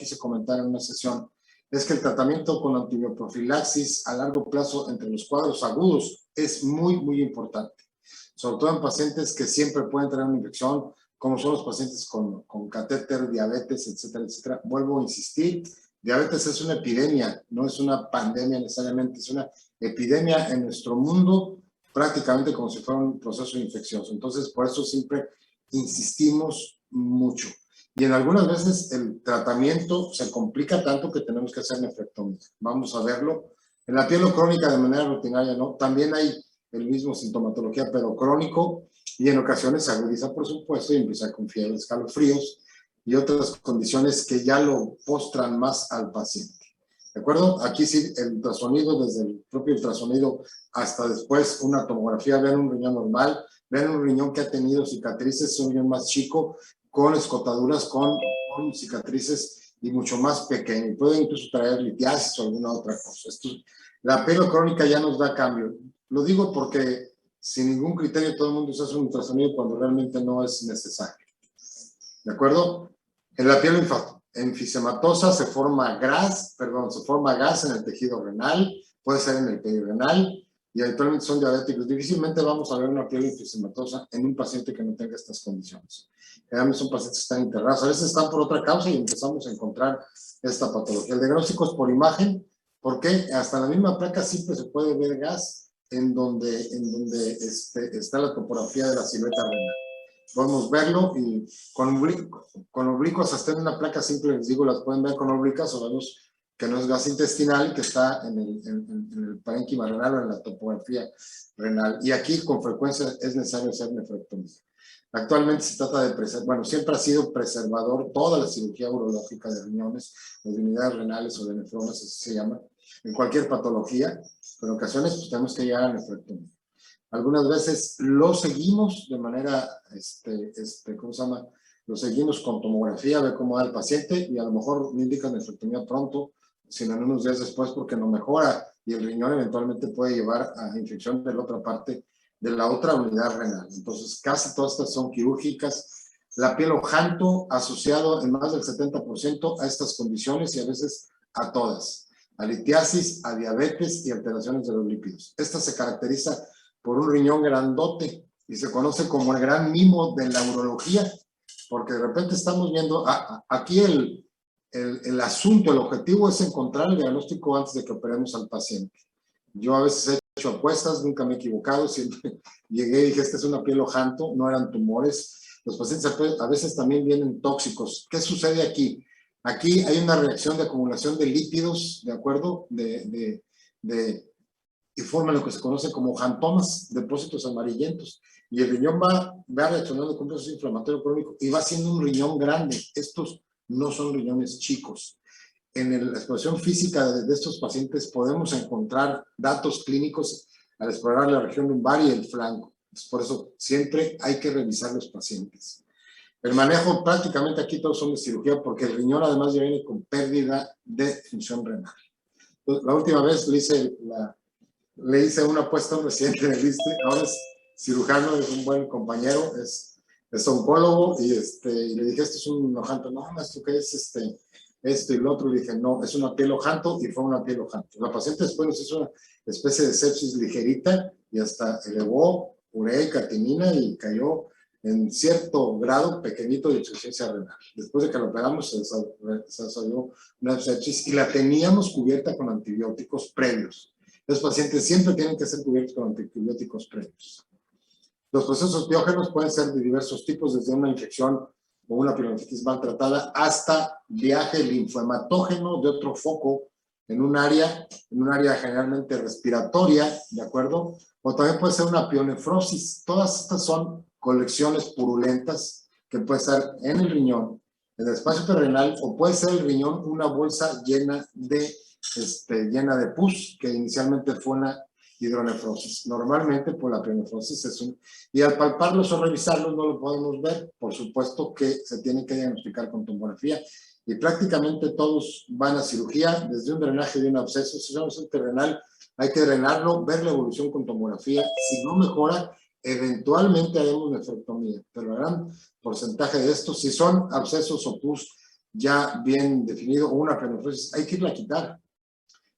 quise comentar en una sesión, es que el tratamiento con antibioprofilaxis a largo plazo entre los cuadros agudos es muy importante, sobre todo en pacientes que siempre pueden tener una infección, como son los pacientes con catéter, diabetes, etcétera, etcétera. Vuelvo a insistir, diabetes es una epidemia, no es una pandemia necesariamente, es una epidemia en nuestro mundo, prácticamente como si fuera un proceso infeccioso. Entonces, por eso siempre insistimos mucho. Y en algunas veces el tratamiento se complica tanto que tenemos que hacer nefrectomía. Vamos a verlo. En la piel crónica de manera rutinaria, ¿no? También hay el mismo sintomatología, pero crónico, y en ocasiones se agudiza, por supuesto, y empieza con fiebre, escalofríos y otras condiciones que ya lo postran más al paciente. ¿De acuerdo? Aquí sí, el ultrasonido, desde el propio ultrasonido hasta después una tomografía, vean un riñón normal, vean un riñón que ha tenido cicatrices, un riñón más chico, con escotaduras, con cicatrices y mucho más pequeño. Puede incluso traer litiasis o alguna otra cosa. La crónica ya nos da cambio. Lo digo porque sin ningún criterio todo el mundo se hace un ultrasonido cuando realmente no es necesario. ¿De acuerdo? En la piel enfisematosa se forma gas en el tejido renal, puede ser en el perirenal, y habitualmente son diabéticos. Difícilmente vamos a ver una piel enfisematosa en un paciente que no tenga estas condiciones. Generalmente son pacientes que están internados, a veces están por otra causa y empezamos a encontrar esta patología. El diagnóstico es por imagen, porque hasta en la misma placa simple se puede ver gas en donde está la topografía de la silueta renal. Podemos verlo y con oblicuos, hasta en una placa simple, les digo, las pueden ver con oblicuas, o vemos que no es gas intestinal, que está en el parénquima renal o en la topografía renal. Y aquí con frecuencia es necesario hacer nefrectomía. Actualmente se trata de siempre ha sido preservador toda la cirugía urológica de riñones o de unidades renales o de nefronas, así se llama, en cualquier patología, pero en ocasiones pues, tenemos que llegar a nefrectomía. Algunas veces lo seguimos de manera, ¿cómo se llama? Lo seguimos con tomografía, ver cómo va el paciente y a lo mejor me indican nefrectomía pronto, sino en unos días después porque no mejora y el riñón eventualmente puede llevar a infección de la otra parte, de la otra unidad renal. Entonces, casi todas estas son quirúrgicas. La piel janto asociado en más del 70% a estas condiciones y a veces a todas. A litiasis, a diabetes y alteraciones de los lípidos. Esta se caracteriza por un riñón grandote y se conoce como el gran mimo de la urología, porque de repente estamos viendo, aquí el asunto, el objetivo es encontrar el diagnóstico antes de que operemos al paciente. Yo a veces he hecho apuestas, nunca me he equivocado, siempre llegué y dije, esta es una piel janto, no eran tumores. Los pacientes a veces también vienen tóxicos. ¿Qué sucede aquí? Aquí hay una reacción de acumulación de lípidos, ¿de acuerdo? Y forman lo que se conoce como jantomas, depósitos amarillentos. Y el riñón va reaccionando con un proceso inflamatorio crónico y va siendo un riñón grande. Estos no son riñones chicos. En la exploración física de estos pacientes podemos encontrar datos clínicos al explorar la región lumbar y el flanco. Por eso siempre hay que revisar los pacientes. El manejo prácticamente aquí todos son de cirugía porque el riñón además ya viene con pérdida de función renal. La última vez le hice una apuesta a un residente del ISSSTE, ahora es cirujano, es un buen compañero, es oncólogo, y le dije, esto es un hojanto. No, ¿esto qué es esto y lo otro? Le dije, no, es una piel hojanto, y fue una piel hojanto. La paciente después nos hizo una especie de sepsis ligerita, y hasta elevó urea y creatinina, y cayó en cierto grado pequeñito de insuficiencia renal. Después de que la operamos, se desarrolló una sepsis, y la teníamos cubierta con antibióticos previos. Los pacientes siempre tienen que ser cubiertos con antibióticos previos. Los procesos biógenos pueden ser de diversos tipos, desde una infección o una pielonefritis maltratada hasta viaje linfohematógeno de otro foco en un área generalmente respiratoria, ¿de acuerdo? O también puede ser una pielonefrosis. Todas estas son colecciones purulentas que puede estar en el riñón, en el espacio perrenal, o puede ser el riñón una bolsa llena de pus, que inicialmente fue una hidronefrosis. Normalmente, pues la pielonefrosis es y al palparlos o revisarlos no lo podemos ver. Por supuesto que se tiene que diagnosticar con tomografía y prácticamente todos van a cirugía, desde un drenaje de un absceso. Si es un absceso renal, hay que drenarlo, ver la evolución con tomografía. Si no mejora, eventualmente haremos nefrectomía, pero el gran porcentaje de estos, si son abscesos o pus ya bien definido, o una pielonefrosis, hay que irla a quitar.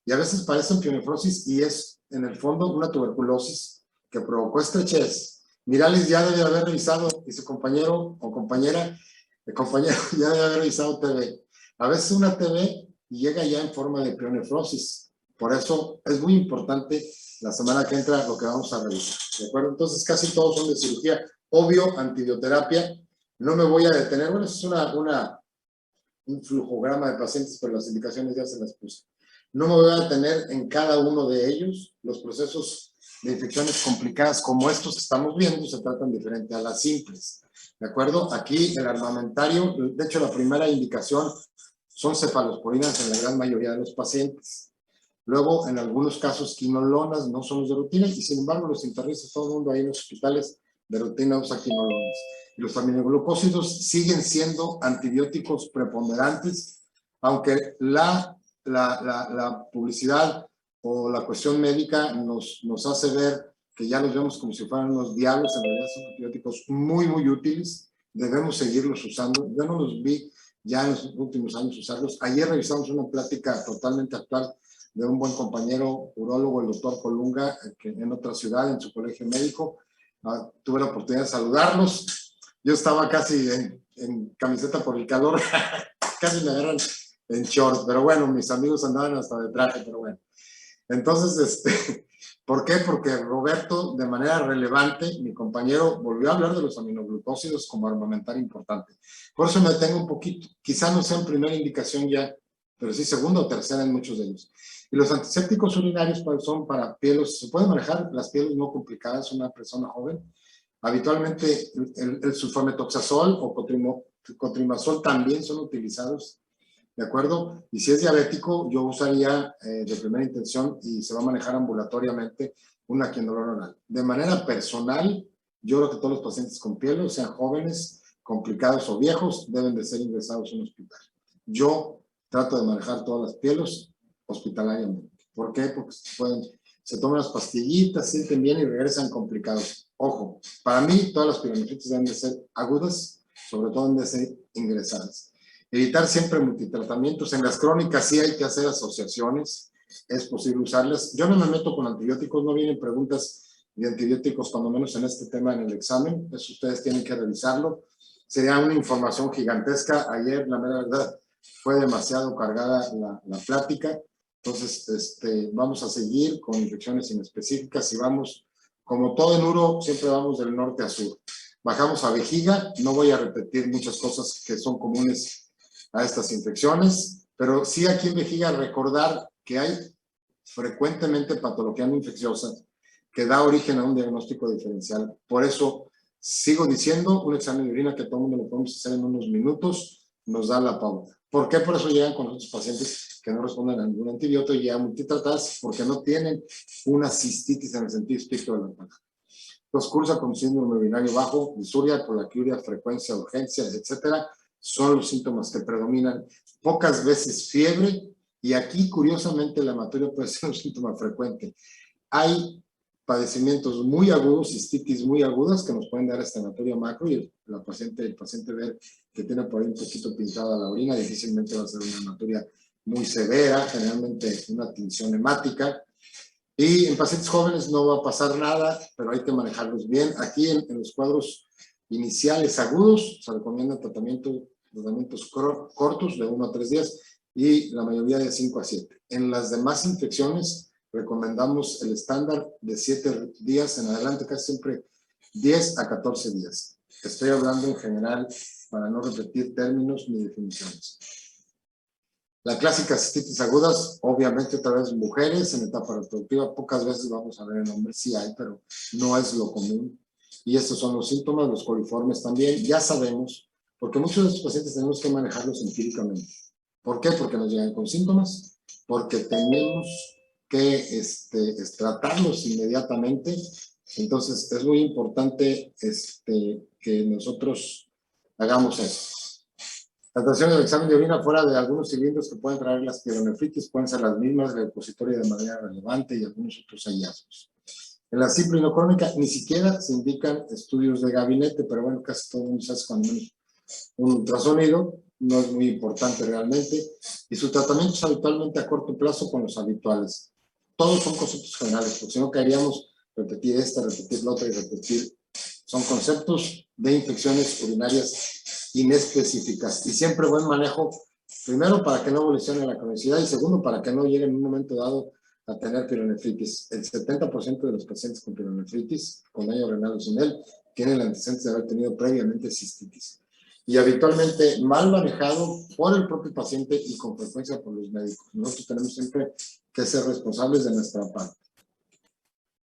Y a veces parecen pielonefrosis y es en el fondo una tuberculosis que provocó estrechez. Mirales ya debe haber revisado, y su compañero o compañera, el compañero ya debe haber revisado TB. A veces una TB llega ya en forma de pielonefrosis. Por eso es muy importante la semana que entra lo que vamos a revisar. ¿De acuerdo? Entonces casi todos son de cirugía. Obvio, antibioterapia. No me voy a detener. Bueno, es un flujograma de pacientes, pero las indicaciones ya se las puse. No me voy a detener en cada uno de ellos. Los procesos de infecciones complicadas como estos que estamos viendo se tratan diferente a las simples. ¿De acuerdo? Aquí el armamentario, de hecho la primera indicación son cefalosporinas en la gran mayoría de los pacientes. Luego, en algunos casos, quinolonas no son los de rutina y sin embargo los internistas, todo el mundo ahí en los hospitales de rutina usa quinolonas. Y los aminoglucósidos siguen siendo antibióticos preponderantes, aunque la publicidad o la cuestión médica nos hace ver que ya los vemos como si fueran unos diablos. En realidad son antibióticos muy, muy útiles. Debemos seguirlos usando. Yo no los vi ya en los últimos años usarlos. Ayer revisamos una plática totalmente actual de un buen compañero urólogo, el doctor Colunga, que en otra ciudad, en su colegio médico. Tuve la oportunidad de saludarlos. Yo estaba casi en camiseta por el calor, casi me agarran en short, pero bueno, mis amigos andaban hasta de traje, pero bueno. Entonces, ¿por qué? Porque Roberto, de manera relevante, mi compañero, volvió a hablar de los aminoglucósidos como armamentario importante. Por eso me detengo un poquito. Quizá no sea en primera indicación ya, pero sí segunda o tercera en muchos de ellos. Y los antisépticos urinarios son para pieles, se pueden manejar las pieles no complicadas, una persona joven. Habitualmente el sulfametoxazol o cotrimazol también son utilizados, ¿de acuerdo? Y si es diabético, yo usaría de primera intención y se va a manejar ambulatoriamente una quinolona oral. De manera personal, yo creo que todos los pacientes con pieles, sean jóvenes, complicados o viejos, deben de ser ingresados a un hospital. Yo trato de manejar todas las pieles hospitalariamente. ¿Por qué? Porque se toman las pastillitas, sienten bien y regresan complicados. Ojo, para mí todas las pielonefritis deben de ser agudas, sobre todo deben de ser ingresadas. Evitar siempre multitratamientos. En las crónicas sí hay que hacer asociaciones, es posible usarlas. Yo no me meto con antibióticos, no vienen preguntas de antibióticos, cuando menos en este tema en el examen, eso ustedes tienen que revisarlo. Sería una información gigantesca. Ayer, la mera verdad, fue demasiado cargada la plática. Entonces, vamos a seguir con infecciones inespecíficas y vamos, como todo en uro, siempre vamos del norte a sur. Bajamos a vejiga, no voy a repetir muchas cosas que son comunes a estas infecciones, pero sí aquí en vejiga recordar que hay frecuentemente patología no infecciosa que da origen a un diagnóstico diferencial. Por eso sigo diciendo, un examen de orina que todo el mundo lo podemos hacer en unos minutos, nos da la pauta. ¿Por qué? Por eso llegan con otros pacientes que no responden a ningún antibiótico y llegan multitratadas porque no tienen una cistitis en el sentido estricto de la palabra. Los cursa con síndrome urinario bajo, disuria, polaquiuria, frecuencia, urgencia, etcétera, son los síntomas que predominan. Pocas veces fiebre, y aquí curiosamente la hematuria puede ser un síntoma frecuente. Hay padecimientos muy agudos, cistitis muy agudas, que nos pueden dar esta hematuria macro, y el paciente ve que tiene por ahí un poquito pintada la orina, difícilmente va a ser una hematuria muy severa, generalmente una tinción hemática. Y en pacientes jóvenes no va a pasar nada, pero hay que manejarlos bien. Aquí en los cuadros iniciales agudos se recomienda tratamientos cortos de 1 a 3 días y la mayoría de 5 a 7. En las demás infecciones recomendamos el estándar de 7 días en adelante, casi siempre 10 a 14 días. Estoy hablando en general para no repetir términos ni definiciones. La clásica cistitis agudas, obviamente otra vez mujeres en etapa reproductiva, pocas veces vamos a ver en hombres, sí hay, pero no es lo común. Y estos son los síntomas, los coliformes también, ya sabemos, porque muchos de estos pacientes tenemos que manejarlos empíricamente. ¿Por qué? Porque nos llegan con síntomas, porque tenemos que tratarlos inmediatamente. Entonces es muy importante que nosotros hagamos eso. Las trataciones del examen de orina fuera de algunos cilindros que pueden traer las pielonefritis pueden ser las mismas, la depositoria de manera relevante y algunos otros hallazgos. En la simple y no crónica ni siquiera se indican estudios de gabinete, pero bueno, casi todo el mundo se hace cuando menos un ultrasonido no es muy importante realmente, y su tratamiento es habitualmente a corto plazo con los habituales. Todos son conceptos generales, porque si no caeríamos repetir esta, repetir la otra y repetir. Son conceptos de infecciones urinarias inespecíficas, y siempre buen manejo, primero para que no evolucione la cronicidad, y segundo para que no llegue en un momento dado a tener pielonefritis. El 70% de los pacientes con pielonefritis, con daño renal o sin él, tienen el antecedente de haber tenido previamente cistitis. Y habitualmente mal manejado por el propio paciente y con frecuencia por los médicos. Nosotros tenemos siempre que ser responsables de nuestra parte.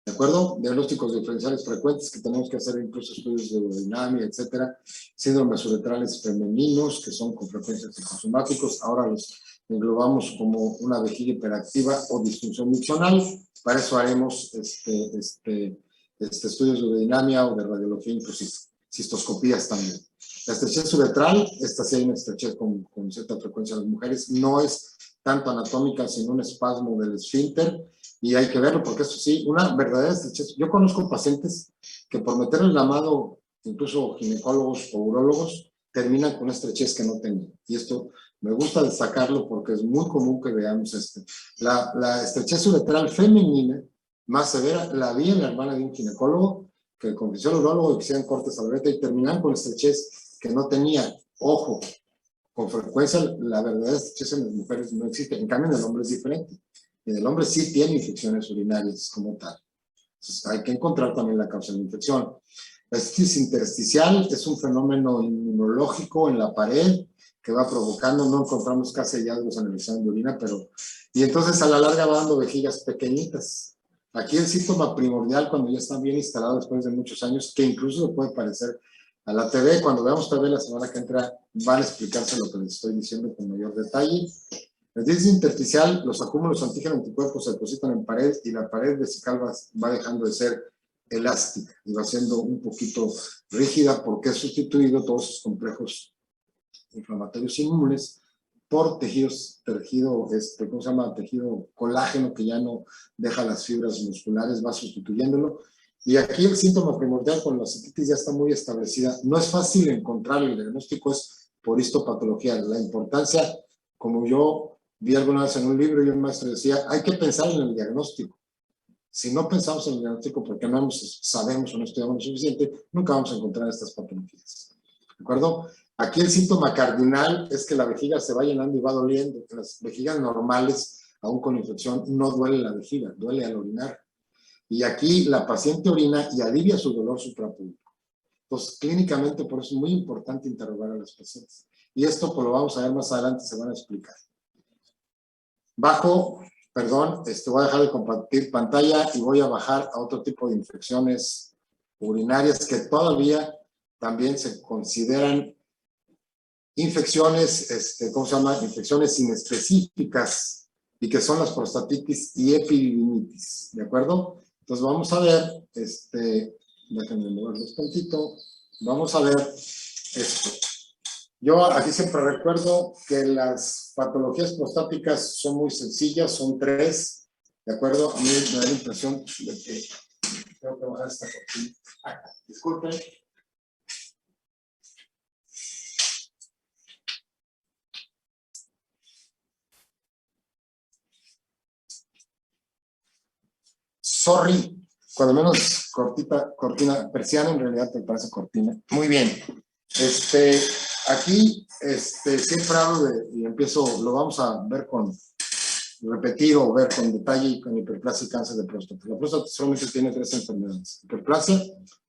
¿De acuerdo? Diagnósticos diferenciales frecuentes que tenemos que hacer, incluso estudios de hemodinamia, etcétera. Síndromes uretrales femeninos, que son con frecuencia psicosomáticos. Ahora los englobamos como una vejiga hiperactiva o disfunción miccional. Para eso haremos estudios de hemodinamia o de radiología, inclusive cistoscopías también. La estrechez uretral, esta sí hay una estrechez con cierta frecuencia en las mujeres, no es tanto anatómica, sino un espasmo del esfínter, y hay que verlo, porque eso sí, una verdadera estrechez. Yo conozco pacientes que por meterle la mano, incluso ginecólogos o urólogos, terminan con una estrechez que no tenían. Y esto me gusta destacarlo porque es muy común que veamos la estrechez uretral femenina más severa, la vi en la hermana de un ginecólogo, que confesó al urólogo que hicieran cortes a la uretra y terminan con estrechez que no tenía. Ojo, con frecuencia la verdadera estrechez en las mujeres no existe, en cambio en el hombre es diferente. En el hombre sí tiene infecciones urinarias como tal. Entonces hay que encontrar también la causa de la infección. La cistitis intersticial es un fenómeno inmunológico en la pared que va provocando, no encontramos casi hallazgos en el examen de orina, pero... Y entonces a la larga va dando vejigas pequeñitas. Aquí el síntoma primordial cuando ya está bien instalado después de muchos años, que incluso se puede parecer a la TV, cuando veamos TV la semana que entra, van a explicarse lo que les estoy diciendo con mayor detalle. La cistitis intersticial, los acúmulos antígeno anticuerpos se depositan en pared y la pared vesical va dejando de ser elástica y va siendo un poquito rígida porque ha sustituido todos sus complejos inflamatorios inmunes por tejido colágeno que ya no deja las fibras musculares, va sustituyéndolo. Y aquí el síntoma primordial con la cistitis ya está muy establecida. No es fácil encontrar el diagnóstico, es por histopatología. La importancia, como yo vi alguna vez en un libro y un maestro decía, hay que pensar en el diagnóstico. Si no pensamos en el diagnóstico porque no sabemos o no estudiamos lo suficiente, nunca vamos a encontrar estas patologías. ¿De acuerdo? Aquí el síntoma cardinal es que la vejiga se va llenando y va doliendo. En las vejigas normales, aún con infección, no duele la vejiga, duele al orinar. Y aquí la paciente orina y alivia su dolor suprapúbico. Entonces, clínicamente, por eso es muy importante interrogar a los pacientes. Y esto, pues lo vamos a ver más adelante, se van a explicar. Voy a dejar de compartir pantalla y voy a bajar a otro tipo de infecciones urinarias que todavía también se consideran infecciones, infecciones inespecíficas y que son las prostatitis y epididimitis, ¿de acuerdo? Entonces vamos a ver, déjenme moverlos tantito, vamos a ver esto. Yo aquí siempre recuerdo que las patologías prostáticas son muy sencillas, son 3, ¿de acuerdo? A mí me da la impresión de que tengo que bajar esta cortina. Disculpen. Sorry, cuando menos cortina persiana, en realidad te parece cortina. Muy bien. Aquí siempre hablo y lo vamos a ver repetir o ver con detalle con hiperplasia y cáncer de próstata. La próstata solamente tiene 3 enfermedades. Hiperplasia,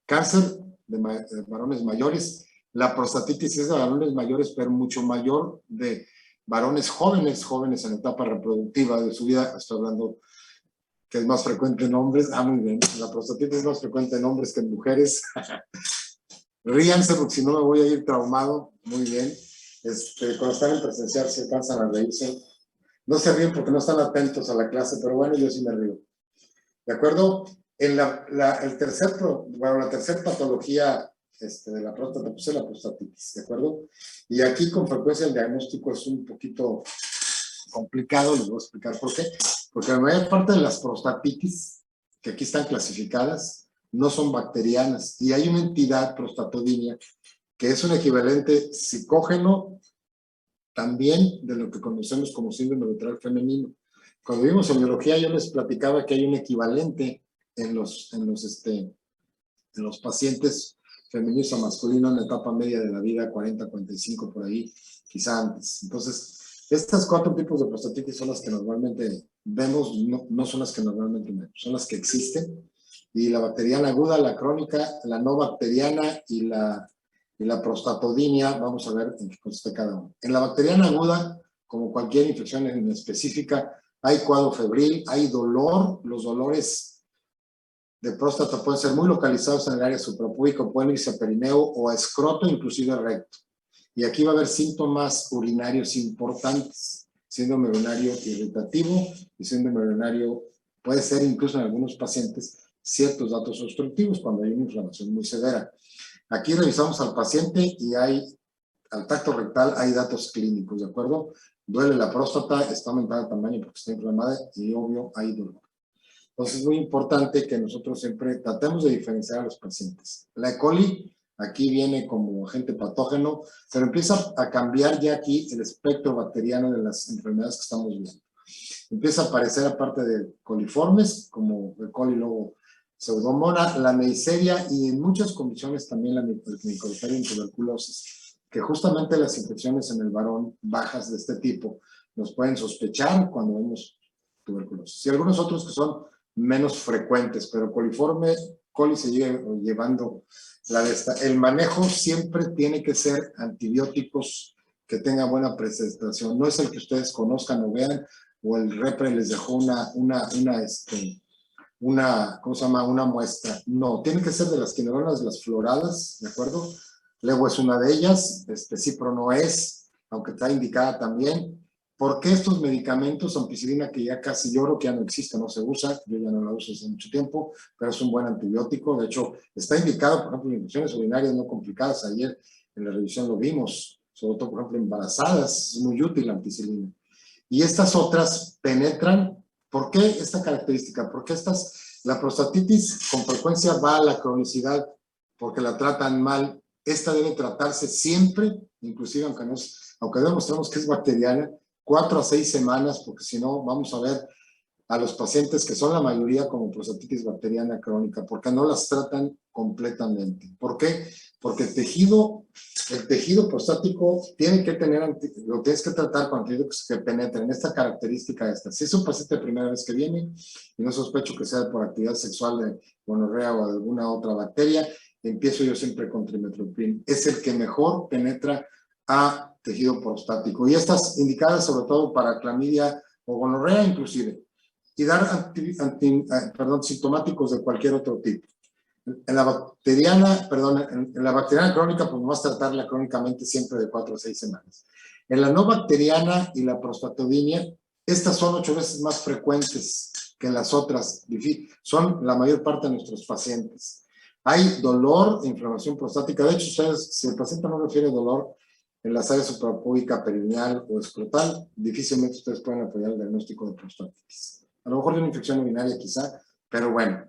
cáncer de varones mayores. La prostatitis es de varones mayores, pero mucho mayor de varones jóvenes en etapa reproductiva de su vida. Estoy hablando que es más frecuente en hombres. Muy bien. La prostatitis es más frecuente en hombres que en mujeres. Ríanse porque si no me voy a ir traumado. Muy bien. Cuando están en presencial se alcanzan a reírse. No se ríen porque no están atentos a la clase, pero bueno, yo sí me río. ¿De acuerdo? En la tercera patología de la próstata, pues es la prostatitis, ¿de acuerdo? Y aquí con frecuencia el diagnóstico es un poquito complicado, les voy a explicar por qué. Porque la mayor parte de las prostatitis, que aquí están clasificadas, no son bacterianas. Y hay una entidad prostatodinia que es un equivalente psicógeno también de lo que conocemos como síndrome uretral femenino. Cuando vimos en biología, yo les platicaba que hay un equivalente en los pacientes femeninos a masculinos en la etapa media de la vida, 40, 45 por ahí, quizá antes. Entonces, estas 4 tipos de prostatitis son las que normalmente vemos, no son las que normalmente vemos, son las que existen. Y la bacteriana aguda, la crónica, la no bacteriana y la prostatodinia, vamos a ver en qué consiste cada una. En la bacteriana aguda, como cualquier infección en específica, hay cuadro febril, hay dolor, los dolores de próstata pueden ser muy localizados en el área suprapúbica, pueden irse a perineo o a escroto, inclusive recto. Y aquí va a haber síntomas urinarios importantes, síndrome urinario irritativo y síndrome urinario, puede ser incluso en algunos pacientes, ciertos datos obstructivos cuando hay una inflamación muy severa. Aquí revisamos al paciente y al tacto rectal hay datos clínicos, ¿de acuerdo? Duele la próstata, está aumentada de tamaño porque está inflamada y obvio hay dolor. Entonces es muy importante que nosotros siempre tratemos de diferenciar a los pacientes. La E. coli aquí viene como agente patógeno, pero empieza a cambiar ya aquí el espectro bacteriano de las enfermedades que estamos viendo. Empieza a aparecer aparte de coliformes, como E. coli, luego Pseudomonas, la Neisseria y en muchas condiciones también la Mycobacterium tuberculosis, que justamente las infecciones en el varón bajas de este tipo nos pueden sospechar cuando vemos tuberculosis. Y algunos otros que son menos frecuentes, pero coliforme, coli se llega llevando la de esta. El manejo siempre tiene que ser antibióticos que tengan buena presentación. No es el que ustedes conozcan o vean, o el repre les dejó ¿cómo se llama? Una muestra. No, tiene que ser de las quinolonas, las floradas, ¿de acuerdo? Levo es una de ellas, Cipro no es, aunque está indicada también. ¿Por qué estos medicamentos, ampicilina, que ya casi yo creo que ya no existe, no se usa, yo ya no la uso hace mucho tiempo, pero es un buen antibiótico, de hecho está indicado, por ejemplo, en infecciones urinarias no complicadas, ayer en la revisión lo vimos, sobre todo, por ejemplo, embarazadas, es muy útil la ampicilina. Y estas otras penetran. ¿Por qué esta característica? Porque la prostatitis con frecuencia va a la cronicidad porque la tratan mal. Esta debe tratarse siempre, inclusive aunque demostramos que es bacteriana, 4 a 6 semanas, porque si no vamos a ver a los pacientes que son la mayoría como prostatitis bacteriana crónica, porque no las tratan completamente. ¿Por qué? Porque el tejido prostático tiene que lo tienes que tratar con antibióticos que penetren. Esta característica esta. Si es un paciente de primera vez que viene y no sospecho que sea por actividad sexual de gonorrea o de alguna otra bacteria, empiezo yo siempre con trimethoprim. Es el que mejor penetra a tejido prostático. Y estas indicadas sobre todo para clamidia o gonorrea inclusive. Y dar sintomáticos de cualquier otro tipo. En la bacteriana crónica, pues vas a tratarla crónicamente siempre de 4 a 6 semanas. En la no bacteriana y la prostatodinia, estas son 8 veces más frecuentes que las otras. Son la mayor parte de nuestros pacientes. Hay dolor e inflamación prostática. De hecho, si el paciente no refiere dolor en las áreas suprapúbica, perineal o escrotal, difícilmente ustedes pueden apoyar el diagnóstico de prostatitis. A lo mejor de una infección urinaria quizá, pero bueno.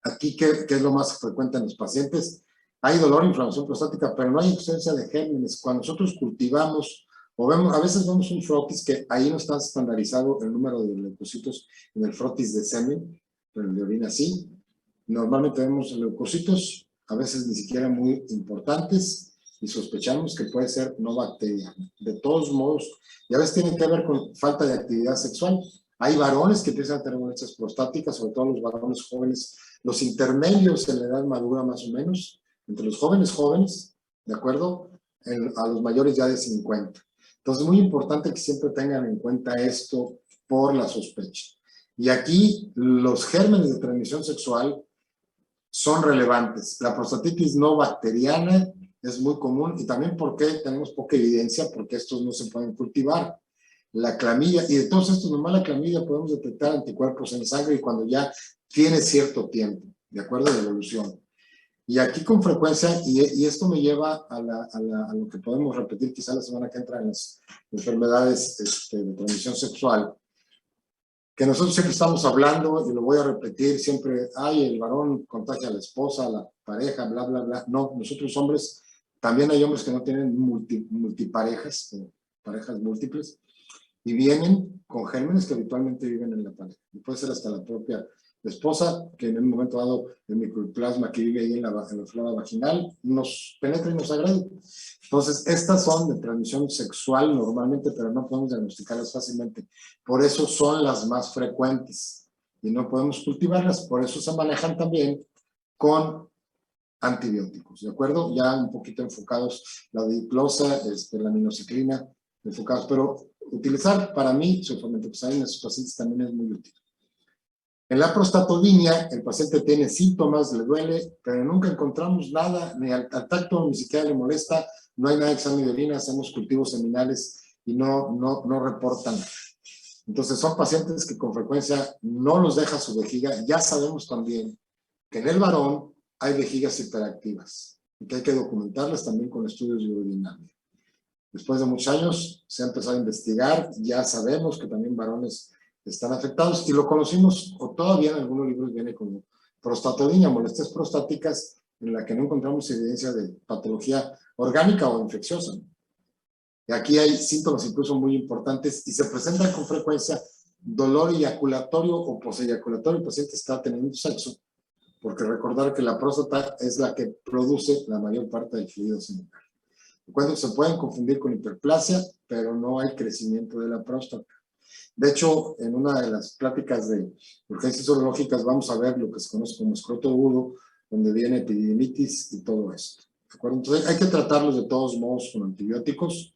Aquí, ¿qué es lo más frecuente en los pacientes? Hay dolor, inflamación prostática, pero no hay ausencia de gérmenes. Cuando nosotros cultivamos, a veces vemos un frotis que ahí no está estandarizado el número de leucocitos en el frotis de semen, pero el de orina sí. Normalmente vemos leucocitos, a veces ni siquiera muy importantes, y sospechamos que puede ser no bacteriana. De todos modos, y a veces tiene que ver con falta de actividad sexual. Hay varones que empiezan a tener molestias prostáticas, sobre todo los varones jóvenes, los intermedios en la edad madura más o menos, entre los jóvenes, ¿de acuerdo? A los mayores ya de 50. Entonces, muy importante que siempre tengan en cuenta esto por la sospecha. Y aquí, los gérmenes de transmisión sexual son relevantes. La prostatitis no bacteriana es muy común y también porque tenemos poca evidencia, porque estos no se pueden cultivar. La clamidia, y de todos estos, nomás la clamidia podemos detectar anticuerpos en sangre y cuando ya tiene cierto tiempo, de acuerdo de evolución. Y aquí con frecuencia, y esto me lleva a lo que podemos repetir quizá la semana que entra en las enfermedades de transmisión sexual, que nosotros siempre estamos hablando, y lo voy a repetir siempre, el varón contagia a la esposa, a la pareja, bla, bla, bla. No, nosotros hombres, también hay hombres que no tienen multiparejas, parejas múltiples, y vienen con gérmenes que habitualmente viven en la pareja. Y puede ser hasta la propia esposa, que en un momento dado el micoplasma que vive ahí en la flora vaginal nos penetra y nos agrede. Entonces, estas son de transmisión sexual normalmente, pero no podemos diagnosticarlas fácilmente. Por eso son las más frecuentes y no podemos cultivarlas. Por eso se manejan también con antibióticos, ¿de acuerdo? Ya un poquito enfocados, la diplosa, la minoxiclina, enfocados, pero utilizar para mí sulfamethoxamina en esos pacientes también es muy útil. En la prostatodinia, el paciente tiene síntomas, le duele, pero nunca encontramos nada, ni al tacto ni siquiera le molesta, no hay nada de examen de orina, hacemos cultivos seminales y no reportan. Entonces son pacientes que con frecuencia no los deja su vejiga. Ya sabemos también que en el varón hay vejigas hiperactivas y que hay que documentarlas también con estudios de urodinamia. Después de muchos años se ha empezado a investigar, ya sabemos que también varones están afectados y lo conocimos, o todavía en algunos libros viene como prostatodinia, molestias prostáticas en la que no encontramos evidencia de patología orgánica o infecciosa. Y aquí hay síntomas incluso muy importantes y se presentan con frecuencia dolor eyaculatorio o poseyaculatorio. El paciente está teniendo sexo, porque recordar que la próstata es la que produce la mayor parte del fluido seminal. Cuando se pueden confundir con hiperplasia, pero no hay crecimiento de la próstata. De hecho, en una de las pláticas de urgencias urológicas vamos a ver lo que se conoce como escroto agudo, donde viene epididimitis y todo esto. ¿De acuerdo? Entonces hay que tratarlos de todos modos con antibióticos.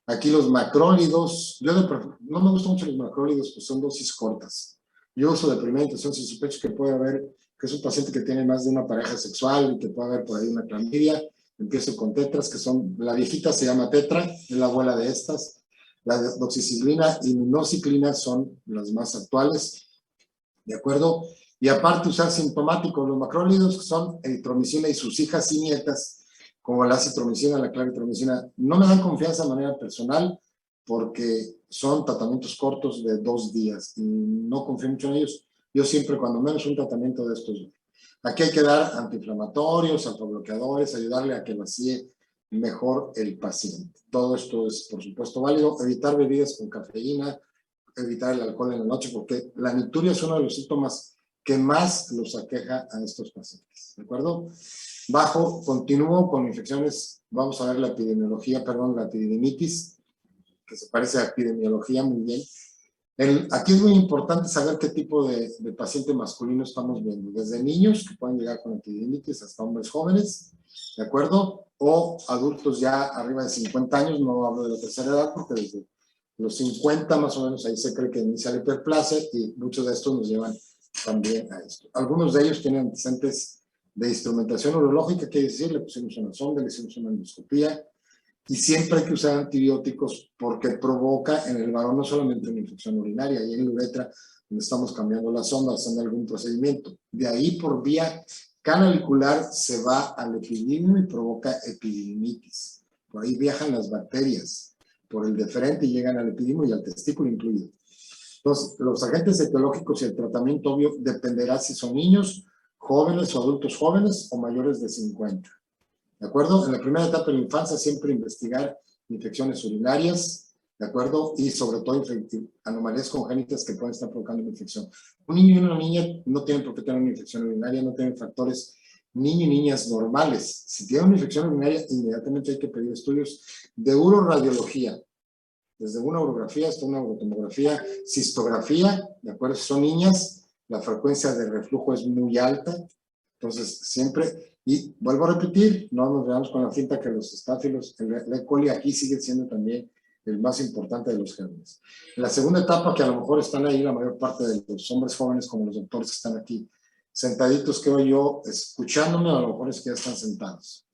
Aquí los macrólidos, no me gustan mucho los macrólidos, pues son dosis cortas. Yo uso de primera intención si sospecho que puede haber, que es un paciente que tiene más de una pareja sexual y que puede haber por ahí una clamidia. Empiezo con tetras, que son, la viejita se llama tetra, es la abuela de estas. La doxiciclina y minoxiclina son las más actuales, ¿de acuerdo? Y aparte usar sintomáticos, los macrólidos, que son eritromicina y sus hijas y nietas, como la acitromicina, la claritromicina, no me dan confianza de manera personal porque son tratamientos cortos de 2 días y no confío mucho en ellos. Yo siempre, cuando menos, un tratamiento de estos. Aquí hay que dar antiinflamatorios, autobloqueadores, ayudarle a que vacíe mejor el paciente. Todo esto es, por supuesto, válido. Evitar bebidas con cafeína, evitar el alcohol en la noche, porque la nicturia es uno de los síntomas que más los aqueja a estos pacientes. ¿De acuerdo? Continúo con infecciones. Vamos a ver la epidemiología, la epididimitis, que se parece a epidemiología muy bien. Aquí es muy importante saber qué tipo de paciente masculino estamos viendo. Desde niños, que pueden llegar con epididimitis, hasta hombres jóvenes, ¿de acuerdo? O adultos ya arriba de 50 años, no hablo de la tercera edad, porque desde los 50 más o menos ahí se cree que inicia la hiperplasia y muchos de estos nos llevan también a esto. Algunos de ellos tienen antecedentes de instrumentación urológica, quiere decir, le pusimos una sonda, le hicimos una endoscopía, y siempre hay que usar antibióticos porque provoca en el varón no solamente una infección urinaria, y en la uretra, donde estamos cambiando la sonda, haciendo algún procedimiento. De ahí, por vía canalicular, se va al epididio y provoca epididimitis. Por ahí viajan las bacterias por el deferente y llegan al epididio y al testículo incluido. Entonces, los agentes etiológicos y el tratamiento obvio dependerá si son niños, jóvenes o adultos jóvenes o mayores de 50. ¿De acuerdo? En la primera etapa de la infancia siempre investigar infecciones urinarias, ¿de acuerdo? Y sobre todo anomalías congénitas que pueden estar provocando una infección. Un niño y una niña no tienen por qué tener una infección urinaria, no tienen factores niños y niñas normales. Si tienen una infección urinaria, inmediatamente hay que pedir estudios de uroradiología, desde una urografía hasta una urotomografía, cistografía, ¿de acuerdo? Si son niñas, la frecuencia de reflujo es muy alta, entonces siempre, y vuelvo a repetir, no nos veamos con la cinta que los estáfilos, el E. coli aquí sigue siendo también el más importante de los gérmenes. En la segunda etapa, que a lo mejor están ahí la mayor parte de los hombres jóvenes, como los doctores que están aquí sentaditos, creo yo, escuchándome, a lo mejor es que ya están sentados.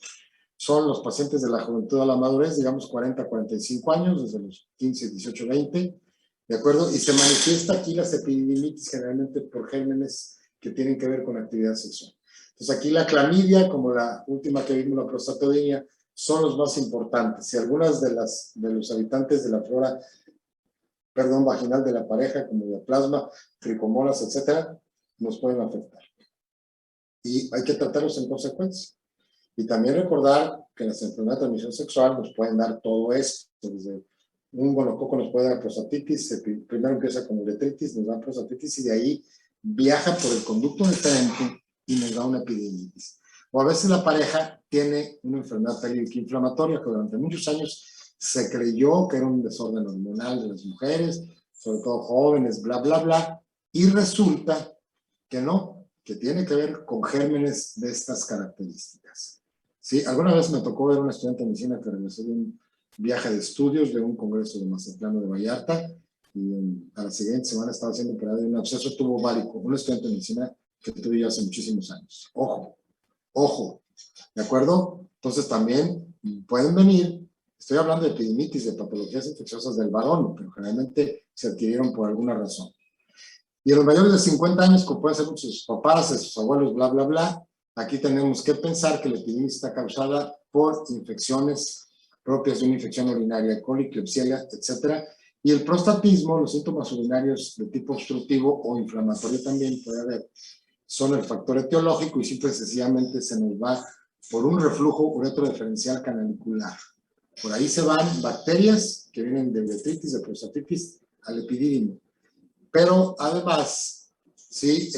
Son los pacientes de la juventud a la madurez, digamos 40 a 45 años, desde los 15, 18, 20, ¿de acuerdo? Y se manifiesta aquí las epididimitis generalmente por gérmenes que tienen que ver con actividad sexual. Entonces aquí la clamidia, como la última que vimos, la prostatodinia, son los más importantes. Y algunas de los habitantes de la flora, vaginal de la pareja, como diaplasma, tricomonas, etcétera, nos pueden afectar. Y hay que tratarlos en consecuencia. Y también recordar que las enfermedades de transmisión sexual nos pueden dar todo esto, desde un gonococo nos puede dar prostatitis, primero empieza con uretritis, nos da prostatitis y de ahí viaja por el conducto deferente y nos da una epididimitis. O a veces la pareja tiene una enfermedad pélvica inflamatoria que durante muchos años se creyó que era un desorden hormonal de las mujeres, sobre todo jóvenes, bla, bla, bla, y resulta que no, que tiene que ver con gérmenes de estas características. ¿Sí? Alguna vez me tocó ver a una estudiante de medicina que regresó de un viaje de estudios de un congreso de Mazatlán de Vallarta y a la siguiente semana estaba siendo operada de un absceso tubovárico, un estudiante de medicina que tuve yo hace muchísimos años. Ojo, ojo, ¿de acuerdo? Entonces también pueden venir, estoy hablando de epididimitis, de patologías infecciosas del varón, pero generalmente se adquirieron por alguna razón. Y en los mayores de 50 años, como pueden ser sus papás, sus abuelos, bla, bla, bla, aquí tenemos que pensar que la epididimitis está causada por infecciones propias de una infección urinaria, E. coli, Klebsiella, etc. Y el prostatismo, los síntomas urinarios de tipo obstructivo o inflamatorio también puede haber, son el factor etiológico y simple y sencillamente se nos va por un reflujo uretrodeferencial canalicular. Por ahí se van bacterias que vienen de uretritis, de prostatitis, al epidídimo. Pero además, sí,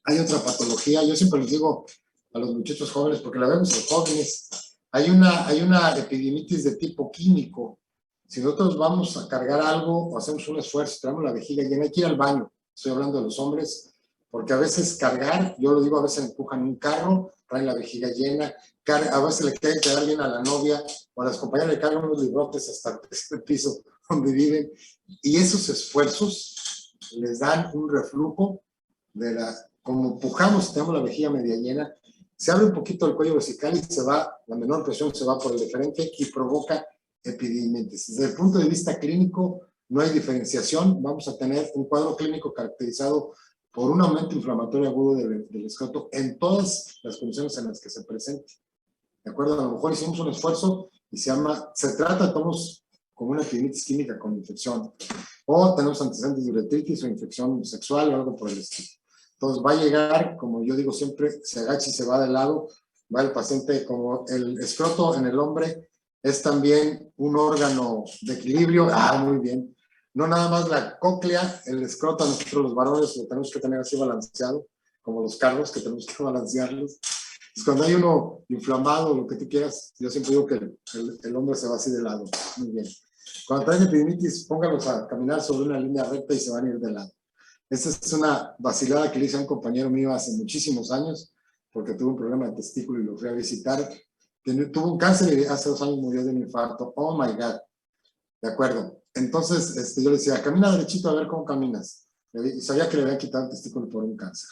hay otra patología. Yo siempre les digo a los muchachos jóvenes, porque la vemos en los jóvenes, hay una epididimitis de tipo químico. Si nosotros vamos a cargar algo o hacemos un esfuerzo, traemos la vejiga llena, hay que ir al baño. Estoy hablando de los hombres, porque a veces cargar, yo lo digo, a veces empujan un carro, traen la vejiga llena, a veces le quieren quedar bien a la novia, o a las compañeras le cargan unos librotes hasta el tercer piso donde viven, y esos esfuerzos les dan un reflujo de como empujamos, tenemos la vejiga media llena, se abre un poquito el cuello vesical y se va, la menor presión se va por el deferente y provoca epididimitis. Desde el punto de vista clínico, no hay diferenciación, vamos a tener un cuadro clínico caracterizado por un aumento inflamatorio agudo del escroto en todas las condiciones en las que se presente. ¿De acuerdo? A lo mejor hicimos un esfuerzo y se trata, tomamos como una epididimitis química con infección, o tenemos antecedentes de uretritis o infección sexual o algo por el estilo. Entonces va a llegar, como yo digo siempre, se agacha y se va de lado, va el paciente, como el escroto en el hombre es también un órgano de equilibrio, muy bien, no nada más la cóclea, el escroto, nosotros los varones lo tenemos que tener así balanceado, como los carros que tenemos que balancearlos. Pues cuando hay uno inflamado, lo que tú quieras, yo siempre digo que el hombre se va así de lado, muy bien. Cuando traen epididimitis, pónganlos a caminar sobre una línea recta y se van a ir de lado. Esta es una vacilada que le hice a un compañero mío hace muchísimos años, porque tuvo un problema de testículo y lo fui a visitar. Tuvo un cáncer y hace 2 años murió de un infarto. Oh my God. De acuerdo. Entonces yo le decía, camina derechito a ver cómo caminas. Y sabía que le habían quitado el testículo por un cáncer.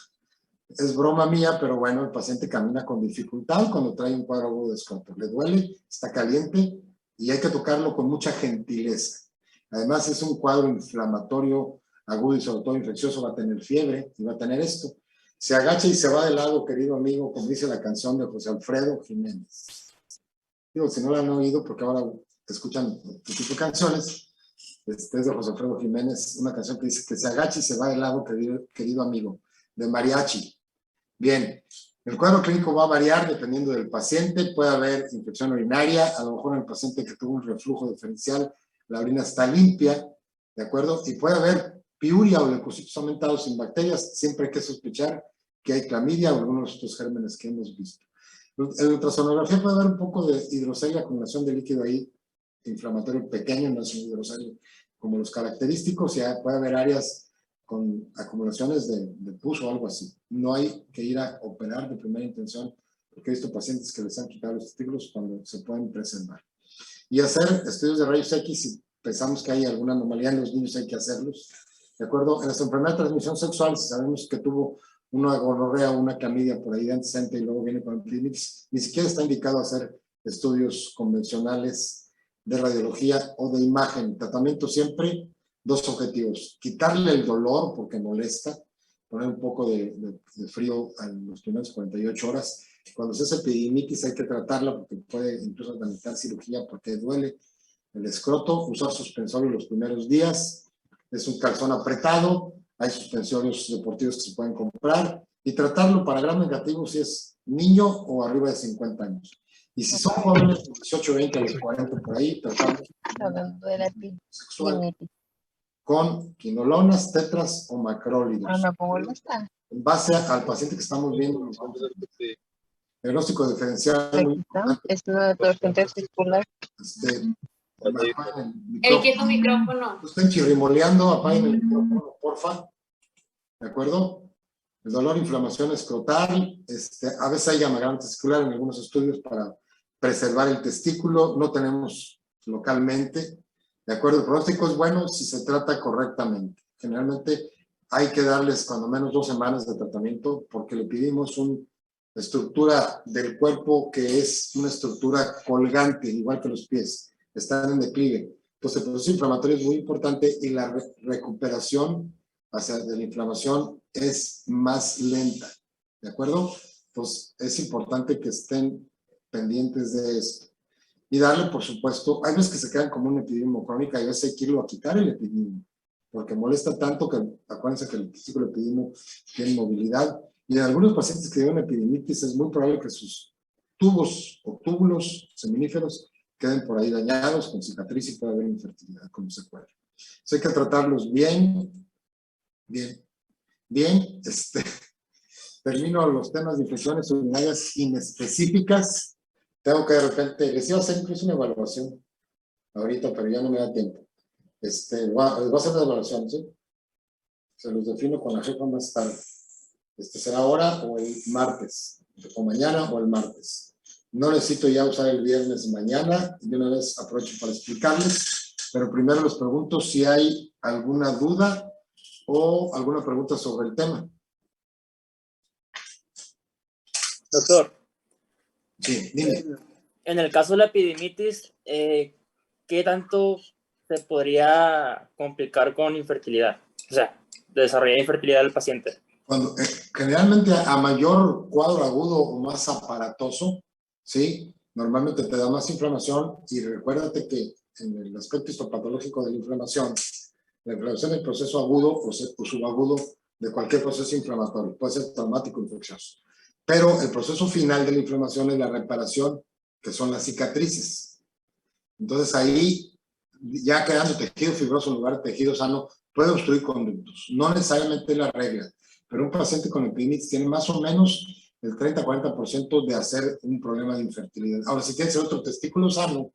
Es broma mía, pero bueno, el paciente camina con dificultad cuando trae un cuadro agudo de escroto. Le duele, está caliente y hay que tocarlo con mucha gentileza. Además, es un cuadro inflamatorio agudo y sobre todo infeccioso, va a tener fiebre y va a tener esto. Se agacha y se va de lado, querido amigo, como dice la canción de José Alfredo Jiménez. Digo, si no la han oído, porque ahora escuchan este tipo de canciones, es de José Alfredo Jiménez, una canción que dice que se agacha y se va de lado, querido amigo, de mariachi. Bien, el cuadro clínico va a variar dependiendo del paciente, puede haber infección urinaria, a lo mejor en el paciente que tuvo un reflujo diferencial, la orina está limpia, ¿de acuerdo? Y puede haber piuria o leucocitos aumentados sin bacterias, siempre hay que sospechar que hay clamidia o algunos de estos gérmenes que hemos visto. En ultrasonografía puede haber un poco de hidrocelia, acumulación de líquido ahí, inflamatorio pequeño, no es un hidrocelio como los característicos, y puede haber áreas con acumulaciones de pus o algo así. No hay que ir a operar de primera intención, porque he visto pacientes que les han quitado los testículos cuando se pueden preservar. Y hacer estudios de rayos X, si pensamos que hay alguna anomalía en los niños, hay que hacerlos. ¿De acuerdo? En las enfermedades de transmisión sexual, si sabemos que tuvo una gonorrea o una clamidia por ahí de antecedente y luego viene con epididimitis, ni siquiera está indicado hacer estudios convencionales de radiología o de imagen. Tratamiento siempre, 2 objetivos: quitarle el dolor porque molesta, poner un poco de frío en los primeros 48 horas. Cuando se hace epididimitis hay que tratarla porque puede incluso necesitar cirugía porque duele el escroto, usar suspensorio los primeros días, es un calzón apretado, hay suspensorios deportivos que se pueden comprar, y tratarlo para gram negativo si es niño o arriba de 50 años. Y si son jóvenes, de 18, 20 a los 40 por ahí, tratamos Hablando de la sexual epidemitis. con quinolonas, tetras o macrólidos. Me pongo el está. En base al paciente que estamos viendo, nos vamos a ver. Diagnóstico diferencial muy Aquí está. importante. Es una torsión testicular. El quieto micrófono. Estén chirrimoleando, apaguen el micrófono, porfa. ¿De acuerdo? El dolor, inflamación escrotal, a veces hay llamagrama testicular en algunos estudios para preservar el testículo, no tenemos localmente. ¿De acuerdo? El pronóstico es bueno si se trata correctamente. Generalmente hay que darles cuando menos 2 semanas de tratamiento porque le pedimos una estructura del cuerpo que es una estructura colgante, igual que los pies, están en declive. Entonces, el proceso inflamatorio es muy importante y la recuperación de la inflamación es más lenta, ¿de acuerdo? Entonces, es importante que estén pendientes de esto. Y darle, por supuesto, hay veces que se quedan como una epidemia crónica y a veces hay que irlo a quitar el epidemio, porque molesta tanto que, acuérdense que el testículo epidemio tiene movilidad. Y en algunos pacientes que tienen epidemitis es muy probable que sus tubos o túbulos seminíferos queden por ahí dañados, con cicatriz y puede haber infertilidad como secuela. Entonces hay que tratarlos bien. Termino los temas de infecciones urinarias inespecíficas. Tengo que de repente, les iba a hacer incluso una evaluación ahorita, pero ya no me da tiempo. Les voy a hacer la evaluación, ¿sí? Se los defino con la jefa más tarde. Será ahora o el martes, o mañana o el martes. No necesito ya usar el viernes mañana, de una vez aprovecho para explicarles, pero primero les pregunto si hay alguna duda o alguna pregunta sobre el tema. Doctor. Sí, dime. En el caso de la epidemitis, ¿qué tanto se podría complicar con infertilidad? O sea, desarrollar infertilidad del paciente. Generalmente a mayor cuadro agudo o más aparatoso, ¿sí? Normalmente te da más inflamación y recuérdate que en el aspecto histopatológico de la inflamación es el proceso agudo o subagudo de cualquier proceso inflamatorio, puede ser traumático o infeccioso. Pero el proceso final de la inflamación es la reparación, que son las cicatrices. Entonces ahí, ya quedando tejido fibroso en lugar de tejido sano, puede obstruir conductos. No necesariamente la regla, pero un paciente con epidemitis tiene más o menos el 30-40% de hacer un problema de infertilidad. Ahora, si tienes el otro testículo sano,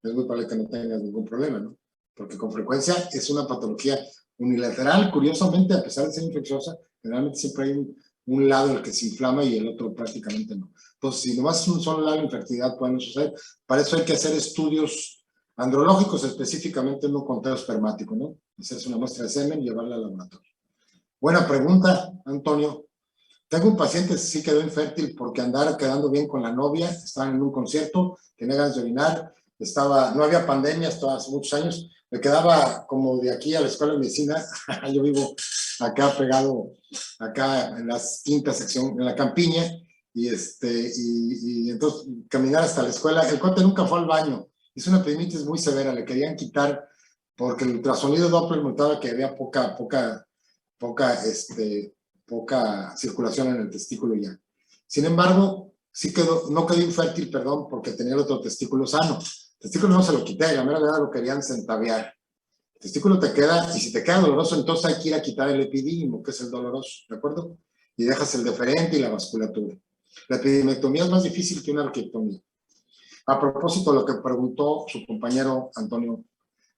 es muy probable que no tengas ningún problema, ¿no? Porque con frecuencia es una patología unilateral, curiosamente, a pesar de ser infecciosa, generalmente siempre hay un lado el que se inflama y el otro prácticamente no. Entonces, si nomás es un solo lado de infertilidad puede no suceder, para eso hay que hacer estudios andrológicos, específicamente en un conteo espermático, ¿no? Hacerse una muestra de semen y llevarla al laboratorio. Buena pregunta, Antonio. Tengo un paciente que sí quedó infértil porque andaba quedando bien con la novia, estaban en un concierto, tenía ganas de orinar, no había pandemia hasta hace muchos años, me quedaba como de aquí a la escuela de medicina, yo vivo acá pegado, acá en la quinta sección, en la campiña, y entonces caminar hasta la escuela, el cuate nunca fue al baño, hizo una epidemitis muy severa, le querían quitar porque el ultrasonido Doppler notaba que había poca circulación en el testículo ya. Sin embargo, no quedó infértil, perdón, porque tenía el otro testículo sano. El testículo no se lo quité, la mera verdad lo querían centaviar. El testículo te queda, y si te queda doloroso, entonces hay que ir a quitar el epidídimo, que es el doloroso, ¿de acuerdo? Y dejas el deferente y la vasculatura. La epidimectomía es más difícil que una arqueectomía. A propósito de lo que preguntó su compañero Antonio,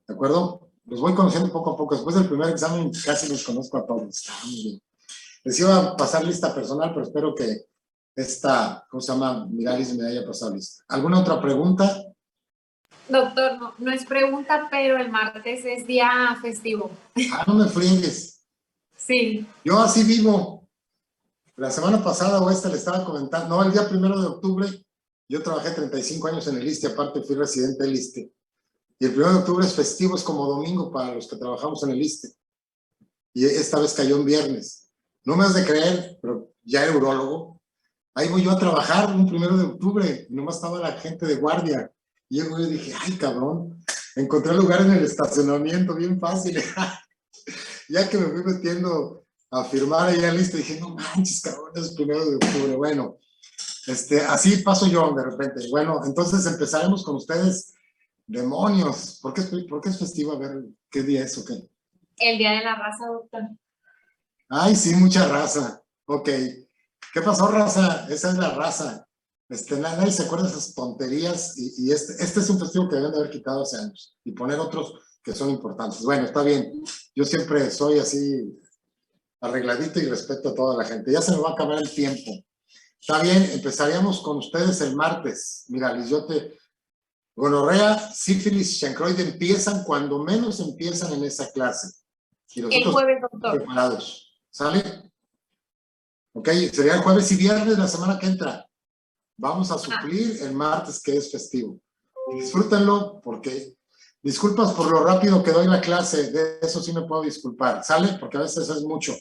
¿de acuerdo? Los voy conociendo poco a poco. Después del primer examen casi los conozco a todos. Está muy bien. Les iba a pasar lista personal, pero espero que ¿cómo se llama? Miralis me haya pasado lista. ¿Alguna otra pregunta? Doctor, no es pregunta, pero el martes es día festivo. No me friegues. Sí. Yo así vivo. La semana pasada le estaba comentando, el día 1 de octubre, yo trabajé 35 años en el ISSSTE, aparte fui residente del ISSSTE. Y el 1 de octubre es festivo, es como domingo para los que trabajamos en el ISSSTE. Y esta vez cayó en viernes. No me has de creer, pero ya era urólogo. Ahí voy yo a trabajar un 1 de octubre, y nomás estaba la gente de guardia. Y yo dije, ay, cabrón, encontré lugar en el estacionamiento, bien fácil. Ya que me fui metiendo a firmar allá listo, dije, no manches, cabrón, es 1 de octubre. Bueno, Así paso yo de repente. Bueno, entonces empezaremos con ustedes. Demonios, ¿por qué es festivo? A ver, ¿qué día es o qué? El Día de la Raza, doctor. Ay, sí, mucha raza. Ok. ¿Qué pasó, raza? Esa es la raza. Nadie se acuerda de esas tonterías y este es un festivo que deben de haber quitado hace años y poner otros que son importantes. Bueno, está bien. Yo siempre soy así arregladito y respeto a toda la gente. Ya se me va a acabar el tiempo. Está bien, empezaríamos con ustedes el martes. Mira, Lizote, gonorrea, sífilis, chancroide empiezan cuando menos empiezan en esa clase. Y los El otros jueves, doctor. preparados. ¿Sale? Ok, sería el jueves y viernes de la semana que entra. Vamos a suplir el martes que es festivo. Y disfrútenlo porque disculpas por lo rápido que doy la clase, de eso sí me puedo disculpar, ¿sale? Porque a veces es mucho.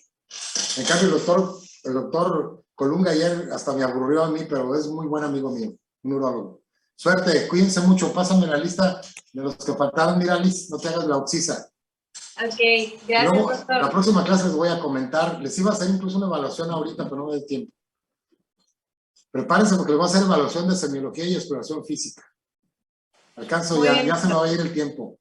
En cambio, el doctor Colunga ayer hasta me aburrió a mí, pero es muy buen amigo mío, un urólogo. Suerte, cuídense mucho, pásame la lista de los que faltaron. Mira, Liz, no te hagas la oxisa. Ok, gracias, Luego, doctor. la próxima clase les voy a comentar, les iba a hacer incluso una evaluación ahorita, pero no me da tiempo. Prepárense porque les voy a hacer evaluación de semiología y exploración física. Alcanzo Muy ya, bien. ya se me va a ir el tiempo.